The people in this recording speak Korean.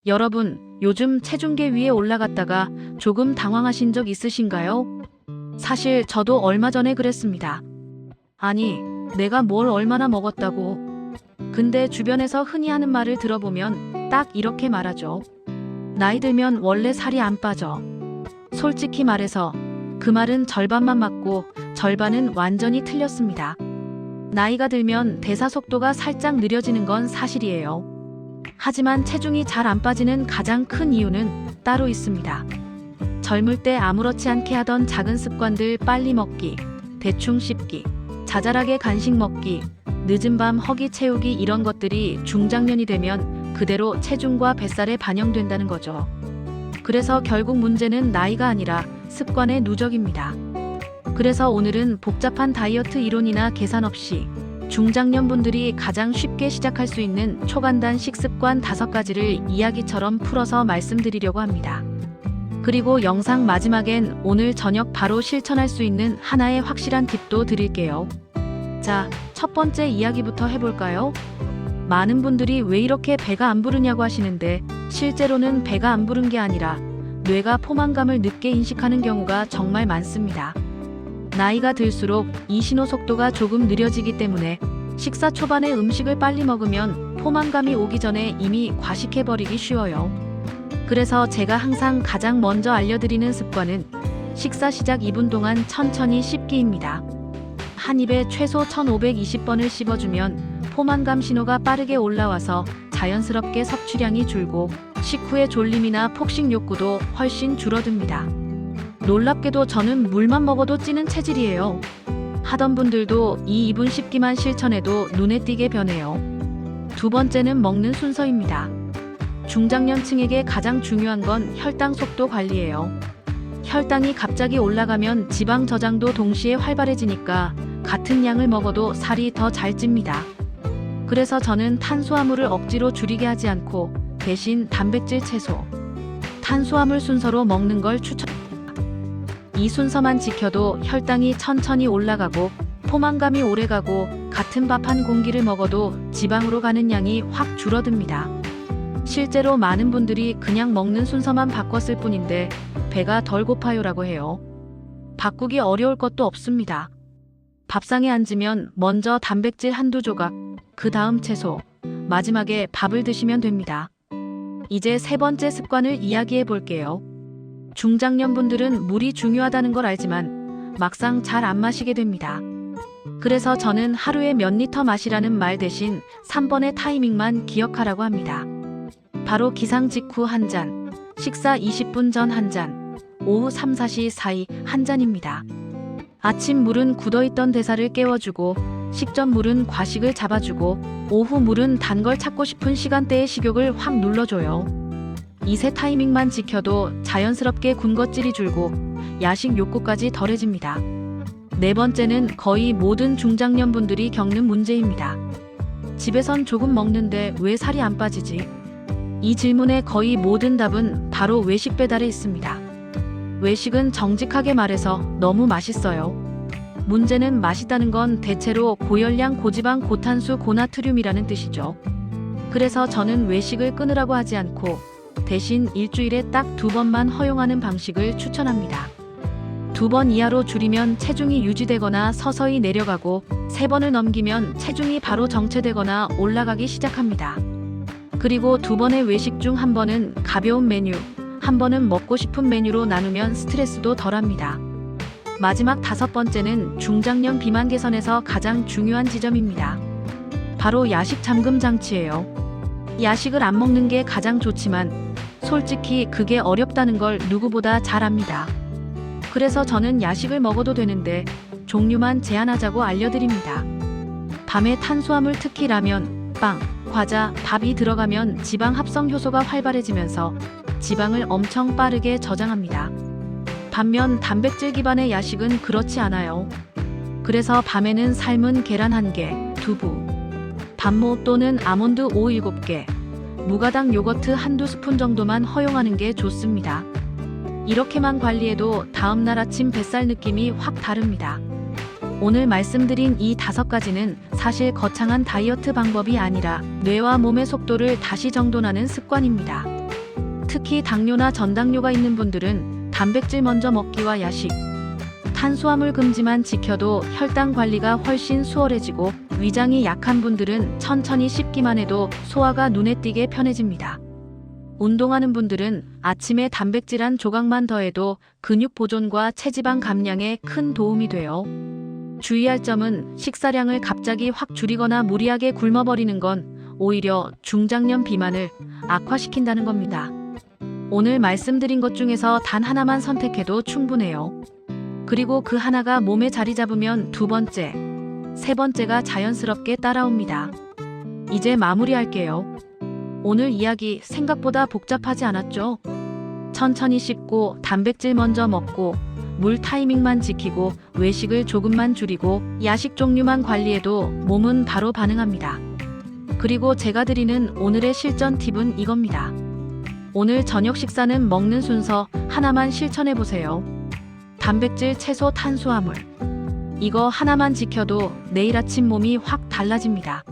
여러분, 요즘 체중계 위에 올라갔다가 조금 당황하신 적 있으신가요? 사실 저도 얼마 전에 그랬습니다. 아니, 내가 뭘 얼마나 먹었다고. 근데 주변에서 흔히 하는 말을 들어보면 딱 이렇게 말하죠. 나이 들면 원래 살이 안 빠져. 솔직히 말해서 그 말은 절반만 맞고 절반은 완전히 틀렸습니다. 나이가 들면 대사 속도가 살짝 느려지는 건 사실이에요. 하지만 체중이 잘 안 빠지는 가장 큰 이유는 따로 있습니다. 젊을 때 아무렇지 않게 하던 작은 습관들, 빨리 먹기, 대충 씹기, 자잘하게 간식 먹기, 늦은 밤 허기 채우기, 이런 것들이 중장년이 되면 그대로 체중과 뱃살에 반영된다는 거죠. 그래서 결국 문제는 나이가 아니라 습관의 누적입니다. 그래서 오늘은 복잡한 다이어트 이론이나 계산 없이 중장년 분들이 가장 쉽게 시작할 수 있는 초간단 식습관 5가지를 이야기처럼 풀어서 말씀드리려고 합니다. 그리고 영상 마지막엔 오늘 저녁 바로 실천할 수 있는 하나의 확실한 팁도 드릴게요. 자, 첫 번째 이야기부터 해볼까요? 많은 분들이 왜 이렇게 배가 안 부르냐고 하시는데, 실제로는 배가 안 부른 게 아니라 뇌가 포만감을 늦게 인식하는 경우가 정말 많습니다. 나이가 들수록 이 신호 속도가 조금 느려지기 때문에 식사 초반에 음식을 빨리 먹으면 포만감이 오기 전에 이미 과식해버리기 쉬워요. 그래서 제가 항상 가장 먼저 알려드리는 습관은 식사 시작 2분 동안 천천히 씹기입니다. 한 입에 최소 1520번을 씹어주면 포만감 신호가 빠르게 올라와서 자연스럽게 섭취량이 줄고 식후의 졸림이나 폭식 욕구도 훨씬 줄어듭니다. 놀랍게도 저는 물만 먹어도 찌는 체질이에요. 하던 분들도 이 2분 씹기만 실천해도 눈에 띄게 변해요. 두 번째는 먹는 순서입니다. 중장년층에게 가장 중요한 건 혈당 속도 관리예요. 혈당이 갑자기 올라가면 지방 저장도 동시에 활발해지니까 같은 양을 먹어도 살이 더 잘 찝니다. 그래서 저는 탄수화물을 억지로 줄이게 하지 않고 대신 단백질, 채소, 탄수화물 순서로 먹는 걸 추천합니다. 이 순서만 지켜도 혈당이 천천히 올라가고 포만감이 오래가고 같은 밥 한 공기를 먹어도 지방으로 가는 양이 확 줄어듭니다. 실제로 많은 분들이 그냥 먹는 순서만 바꿨을 뿐인데 배가 덜 고파요라고 해요. 바꾸기 어려울 것도 없습니다. 밥상에 앉으면 먼저 단백질 한두 조각, 그 다음 채소, 마지막에 밥을 드시면 됩니다. 이제 세 번째 습관을 이야기해 볼게요. 중장년 분들은 물이 중요하다는 걸 알지만 막상 잘 안 마시게 됩니다. 그래서 저는 하루에 몇 리터 마시라는 말 대신 3번의 타이밍만 기억하라고 합니다. 바로 기상 직후 한 잔, 식사 20분 전 한 잔, 오후 3, 4시 사이 한 잔입니다. 아침 물은 굳어있던 대사를 깨워주고, 식전 물은 과식을 잡아주고, 오후 물은 단 걸 찾고 싶은 시간대의 식욕을 확 눌러줘요. 이 세 타이밍만 지켜도 자연스럽게 군것질이 줄고 야식 욕구까지 덜해집니다. 네 번째는 거의 모든 중장년 분들이 겪는 문제입니다. 집에선 조금 먹는데 왜 살이 안 빠지지? 이 질문의 거의 모든 답은 바로 외식 배달에 있습니다. 외식은 정직하게 말해서 너무 맛있어요. 문제는 맛있다는 건 대체로 고열량, 고지방, 고탄수, 고나트륨이라는 뜻이죠. 그래서 저는 외식을 끊으라고 하지 않고 대신 일주일에 딱 2번만 허용하는 방식을 추천합니다. 2번 이하로 줄이면 체중이 유지되거나 서서히 내려가고 3번을 넘기면 체중이 바로 정체되거나 올라가기 시작합니다. 그리고 2번의 외식 중 1번은 가벼운 메뉴, 1번은 먹고 싶은 메뉴로 나누면 스트레스도 덜합니다. 마지막 5번째는 중장년 비만 개선에서 가장 중요한 지점입니다. 바로 야식 잠금 장치예요. 야식을 안 먹는 게 가장 좋지만 솔직히 그게 어렵다는 걸 누구보다 잘 압니다. 그래서 저는 야식을 먹어도 되는데 종류만 제한하자고 알려드립니다. 밤에 탄수화물, 특히 라면, 빵, 과자, 밥이 들어가면 지방 합성 효소가 활발해지면서 지방을 엄청 빠르게 저장합니다. 반면 단백질 기반의 야식은 그렇지 않아요. 그래서 밤에는 삶은 계란 1개, 두부, 반모 또는 아몬드 오일 7개, 무가당 요거트 한두 스푼 정도만 허용하는 게 좋습니다. 이렇게만 관리해도 다음날 아침 뱃살 느낌이 확 다릅니다. 오늘 말씀드린 이 5가지는 사실 거창한 다이어트 방법이 아니라 뇌와 몸의 속도를 다시 정돈하는 습관입니다. 특히 당뇨나 전당뇨가 있는 분들은 단백질 먼저 먹기와 야식, 탄수화물 금지만 지켜도 혈당 관리가 훨씬 수월해지고, 위장이 약한 분들은 천천히 씹기만 해도 소화가 눈에 띄게 편해집니다. 운동하는 분들은 아침에 단백질 한 조각만 더해도 근육 보존과 체지방 감량에 큰 도움이 돼요. 주의할 점은 식사량을 갑자기 확 줄이거나 무리하게 굶어버리는 건 오히려 중장년 비만을 악화시킨다는 겁니다. 오늘 말씀드린 것 중에서 단 하나만 선택해도 충분해요. 그리고 그 하나가 몸에 자리 잡으면 두 번째, 세 번째가 자연스럽게 따라옵니다. 이제 마무리할게요. 오늘 이야기 생각보다 복잡하지 않았죠? 천천히 씹고 단백질 먼저 먹고 물 타이밍만 지키고 외식을 조금만 줄이고 야식 종류만 관리해도 몸은 바로 반응합니다. 그리고 제가 드리는 오늘의 실전 팁은 이겁니다. 오늘 저녁 식사는 먹는 순서 하나만 실천해보세요. 단백질, 채소, 탄수화물. 이거 하나만 지켜도 내일 아침 몸이 확 달라집니다.